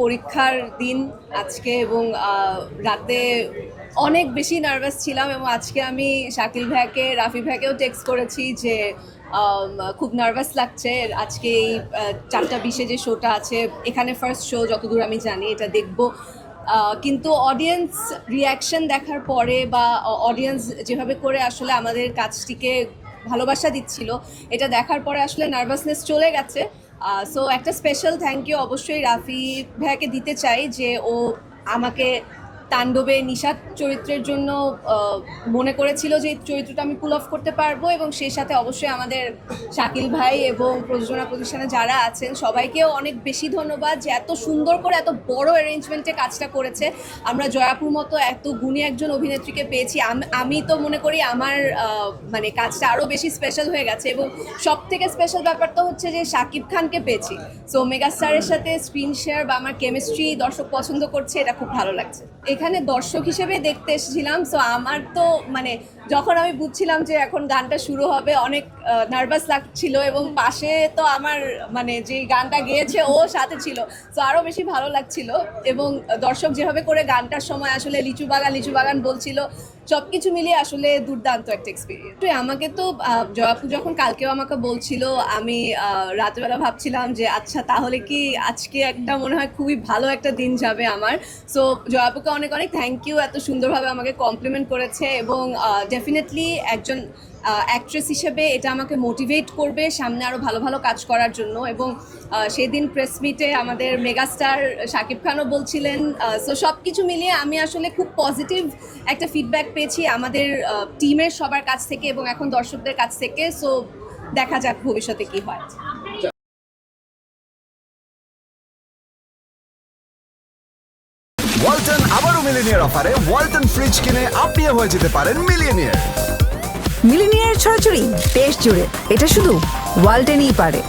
পরীক্ষার দিন আজকে এবং রাতে অনেক বেশি নার্ভাস ছিলাম এবং আজকে আমি শাকিল ভাইকে রাফি ভাইকেও টেক্সট করেছি যে খুব নার্ভাস লাগছে আজকে এই 4:20 যে শোটা আছে এখানে ফার্স্ট শো যতদূর আমি জানি এটা দেখব কিন্তু অডিয়েন্স রিয়াকশন দেখার পরে বা অডিয়েন্স যেভাবে করে আসলে আমাদের কাজটিকে ভালোবাসা দিচ্ছিল এটা দেখার পরে আসলে নার্ভাসনেস চলে গেছে। সো একটা স্পেশাল থ্যাংক ইউ অবশ্যই রাফি ভাইয়াকে দিতে চাই যে ও আমাকে তাণ্ডবে নিশাদ চরিত্রের জন্য মনে করেছিল যে এই চরিত্রটা আমি পুল অফ করতে পারবো এবং সেই সাথে অবশ্যই আমাদের শাকিল ভাই এবং প্রযোজনা প্রতিষ্ঠানে যারা আছেন সবাইকেও অনেক বেশি ধন্যবাদ যে এত সুন্দর করে এত বড় অ্যারেঞ্জমেন্টে কাজটা করেছে। আমরা জয়াপুর মতো এত গুণী একজন অভিনেত্রীকে পেয়েছি। আমি তো মনে করি আমার মানে কাজটা আরও বেশি স্পেশাল হয়ে গেছে এবং সব থেকে স্পেশাল ব্যাপারটা হচ্ছে যে শাকিব খানকে পেয়েছি। সো মেগাস্টারের সাথে স্ক্রিন শেয়ার বা আমার কেমিস্ট্রি দর্শক পছন্দ করছে, এটা খুব ভালো লাগছে। এখানে দর্শক হিসেবে দেখতে এসেছিলাম। সো আমার তো মানে যখন আমি বুঝছিলাম যে এখন গানটা শুরু হবে অনেক নার্ভাস লাগছিল এবং পাশে তো আমার মানে যে গানটা গেয়েছে ও সাথে ছিল, সো আরও বেশি ভালো লাগছিল এবং দর্শক যেভাবে করে গানটার সময় আসলে লিচু বাগান বলছিল সব কিছু মিলিয়ে আসলে দুর্দান্ত একটা এক্সপিরিয়েন্স। আমাকে তো জয়াপু যখন কালকেও আমাকে বলছিল আমি রাতবেলা ভাবছিলাম যে আচ্ছা তাহলে কি আজকে একটা মনে হয় খুবই ভালো একটা দিন যাবে আমার। সো জয়াপুকে অনেক অনেক থ্যাংক ইউ, এত সুন্দরভাবে আমাকে কমপ্লিমেন্ট করেছে এবং ডেফিনেটলি একজন অ্যাক্ট্রেস হিসেবে এটা আমাকে মোটিভেট করবে সামনে আরও ভালো ভালো কাজ করার জন্য। এবং সেদিন প্রেস মিটে আমাদের মেগাস্টার শাকিব খানও বলছিলেন। সো সব কিছু মিলিয়ে আমি আসলে খুব পজিটিভ একটা ফিডব্যাক পেয়েছি আমাদের টিমের সবার কাছ থেকে এবং এখন দর্শকদের কাছ থেকে। সো দেখা যাক ভবিষ্যতে কি হয়। ওয়ালটন আবারও মিলিনিয়ার অফারে ওয়ালটন ফ্রিজ কিনে আপনিও হয়ে যেতে পারেন মিলিয়নিয়ার। মিলিনিয়ার ছড়াছড়ি দেশ জুড়ে, এটা শুধু ওয়ালটেনই পারে।